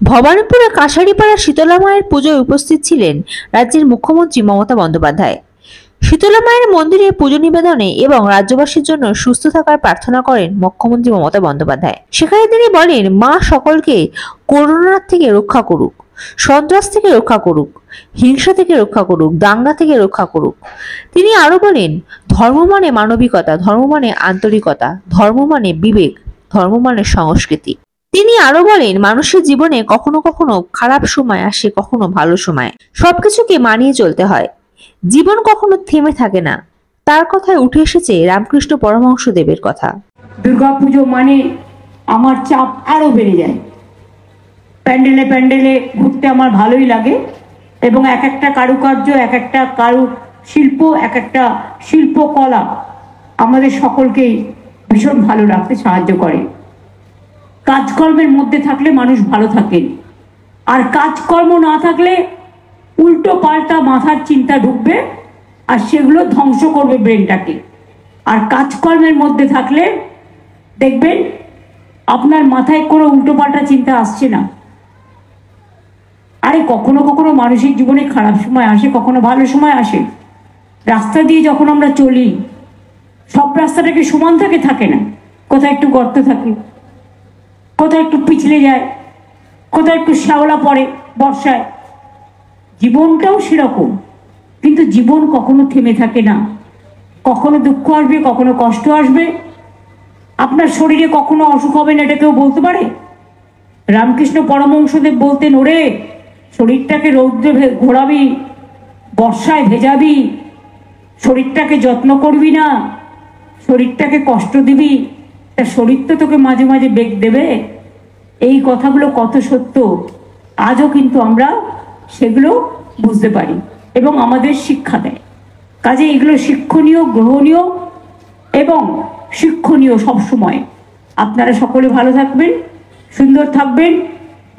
ভবানীপুরে কাছারিপাড়া শীতলা মায়ের পুজোয় উপস্থিত ছিলেন রাজ্যের মুখ্যমন্ত্রী মমতা বন্দ্যোপাধ্যায়। শীতলা মায়ের মন্দিরে পুজো নিবেদনে এবং রাজ্যবাসীর জন্য সুস্থ থাকার প্রার্থনা করেন মুখ্যমন্ত্রী মমতা বন্দ্যোপাধ্যায়। সেখানে তিনি বলেন, মা সকলকে করোনার থেকে রক্ষা করুক, সন্ত্রাস থেকে রক্ষা করুক, হিংসা থেকে রক্ষা করুক, দাঙ্গা থেকে রক্ষা করুক। তিনি আরো বলেন, ধর্ম মানে মানবিকতা, ধর্ম মানে আন্তরিকতা, ধর্ম মানে বিবেক, ধর্ম মানে সংস্কৃতি। তিনি আরো বলেন, মানুষের জীবনে কখনো কখনো খারাপ সময় আসে, কখনো ভালো সময়, সবকিছুকে মানিয়ে চলতে হয়। জীবন কখনো থেমে থাকে না। তার কথায় উঠে এসেছে রামকৃষ্ণ পরমহংসদেবের কথা। দুর্গাপুজো মানে আমার চাপ আরো বেড়ে যায়। প্যান্ডেলে প্যান্ডেলে ঘুরতে আমার ভালোই লাগে এবং এক একটা কারুকার্য, এক একটা কারু শিল্প, এক একটা শিল্পকলা আমাদের সকলকেই ভীষণ ভালো রাখতে সাহায্য করে। কাজকর্মের মধ্যে থাকলে মানুষ ভালো থাকে, আর কাজকর্ম না থাকলে উল্টো পাল্টা মাথার চিন্তা ঢুকবে আর সেগুলো ধ্বংস করবে ব্রেনটাকে। আর কাজকর্মের মধ্যে থাকলে দেখবেন আপনার মাথায় কোনো উল্টো পাল্টা চিন্তা আসছে না। আরে কখনো কখনো মানুষের জীবনে খারাপ সময় আসে, কখনো ভালো সময় আসে। রাস্তা দিয়ে যখন আমরা চলি, সব রাস্তাটাকে সমান থাকে না। কোথায় একটু গর্ত থাকে, কোথায় একটু পিছলে যায়, কোথায় একটু শ্যাওলা পড়ে বর্ষায়। জীবনটাও সেরকম, কিন্তু জীবন কখনো থেমে থাকে না। কখনো দুঃখ আসবে, কখনো কষ্ট আসবে। আপনার শরীরে কখনো অসুখ হবে না, এটা কেউ বলতে পারে? রামকৃষ্ণ পরমহংসদেব বলতেন, ওরে শরীরটাকে রৌদ্রে ঘোরাবি, বর্ষায় ভেজাবি, শরীরটাকে যত্ন করবি না, শরীরটাকে কষ্ট দিবি, তা শরীর তো তোকে মাঝে মাঝে বেগ দেবে। এই কথাগুলো কত সত্য, আজও কিন্তু আমরা সেগুলো বুঝতে পারি এবং আমাদের শিক্ষা দেয়। কাজে এগুলো শিক্ষণীয়, গ্রহণীয় এবং শিক্ষণীয় সবসময়। আপনারা সকলে ভালো থাকবেন, সুন্দর থাকবেন।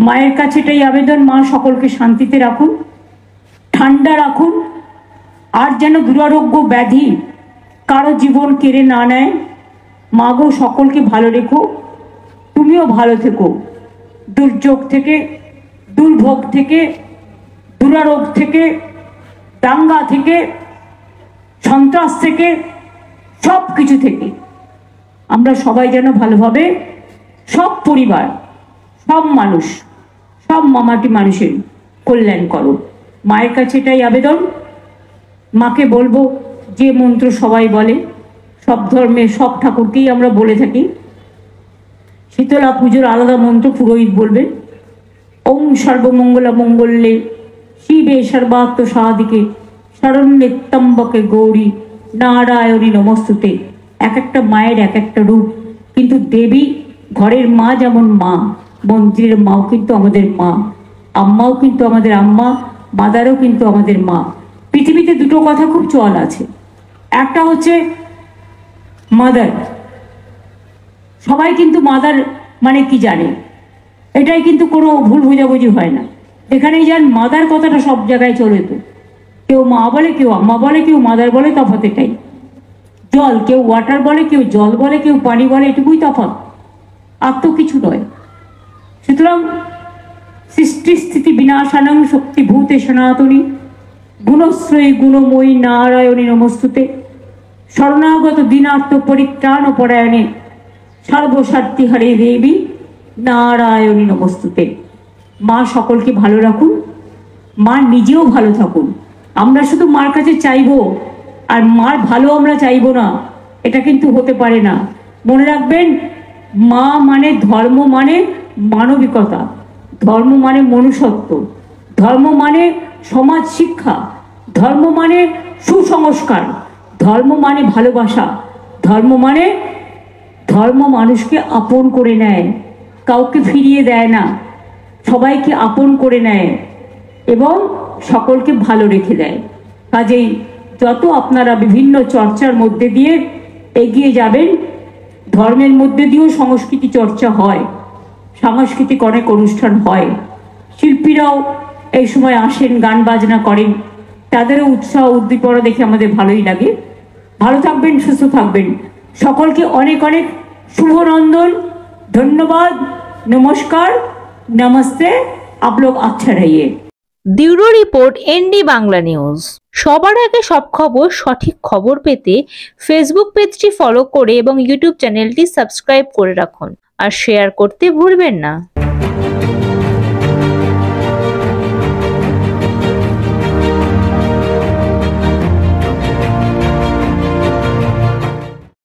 মায়ের কাছে এটাই আবেদন, মা সকলকে শান্তিতে রাখুন, ঠান্ডা রাখুন, আর যেন দুরারোগ্য ব্যাধি কারো জীবন কেড়ে না নেয়। মা গো, সকলকে ভালো রেখো, তুমিও ভালো থেকো। দুর্যোগ থেকে, দুর্ভোগ থেকে, দুরারোগ থেকে, দাঙ্গা থেকে, সন্ত্রাস থেকে, সব কিছু থেকে আমরা সবাই যেন ভালোভাবে, সব পরিবার, সব মানুষ, সব মামাটি মানুষের কল্যাণ করো। মায়ের কাছে এটাই আবেদন। মাকে বলবো যে মন্ত্র সবাই বলে, সব ধর্মের সব ঠাকুরকেই আমরা বলে থাকি। শীতলা পুজোর আলাদা মন্ত্র পুরোহিত বলবেন, ওং সর্বমঙ্গলা মঙ্গলে শিবে সর্বাত্ম সাধিকে শরণ্যে ত্র্যম্বকে গৌরী নারায়ণী নমস্তুতে। এক একটা মায়ের এক একটা রূপ, কিন্তু দেবী ঘরের মা যেমন মা, মন্দিরের মাও কিন্তু আমাদের মা, আম্মাও কিন্তু আমাদের আম্মা, মাদারও কিন্তু আমাদের মা। পৃথিবীতে দুটো কথা খুব চল আছে, একটা হচ্ছে মাদার। সবাই কিন্তু মাদার মানে কি জানে, এটাই কিন্তু কোনো ভুল বোঝাবুঝি হয় না। এখানেই যান মাদার কথাটা সব জায়গায় চলে, তো কেউ মা বলে, কেউ আম্মা বলে, কেউ মাদার বলে, তফাৎ এটাই। জল, কেউ ওয়াটার বলে, কেউ জল বলে, কেউ পানি বলে, এটুকুই তফাৎ, আর তো কিছু নয়। সুতরাং সৃষ্টি স্থিতি বিনাশানং শক্তিভূতে সনাতনী গুণশ্রয়ী গুণময়ী নারায়ণী নমস্তুতে। শরণাগত দীনার্থ পরিত্রাণ পরায়ণে সর্বস্বার্থী হরে দেবী নারায়ণী নমস্তুতে। মা সকলকে ভালো রাখুন, মা নিজেও ভালো থাকুন। আমরা শুধু মার কাছে চাইবো আর মার ভালো আমরা চাইবো না, এটা কিন্তু হতে পারে না। মনে রাখবেন, মা মানে ধর্ম, মানে মানবিকতা, ধর্ম মানে মনুষ্যত্ব, ধর্ম মানে সমাজ শিক্ষা, ধর্ম মানে সুসংস্কার, ধর্ম মানে ভালোবাসা, ধর্ম মানে ধর্ম মানুষকে আপন করে নেয়, কাউকে ফিরিয়ে দেয় না, সবাইকে আপন করে নেয় এবং সকলকে ভালো রেখে দেয়। কাজেই যত আপনারা বিভিন্ন চর্চার মধ্যে দিয়ে এগিয়ে যাবেন, ধর্মের মধ্যে দিয়েও সংস্কৃতি চর্চা হয়, সাংস্কৃতিক অনেক অনুষ্ঠান হয়, শিল্পীরাও এই সময় আসেন, গান বাজনা করেন, তাদেরও উৎসাহ উদ্দীপনা দেখে আমাদের ভালোই লাগে। ভালো থাকবেন, সুস্থ থাকবেন। সকলকে অনেক অনেক শুভনন্দন, ধন্যবাদ, নমস্কার, नमस्ते, आप लोग अच्छा रहिए। Bureau report ND Bangla news. সবার আগে সব খবর, সঠিক খবর পেতে ফেসবুক পেজটি ফলো করে এবং ইউটিউব চ্যানেলটি সাবস্ক্রাইব করে রাখুন আর শেয়ার করতে ভুলবেন না।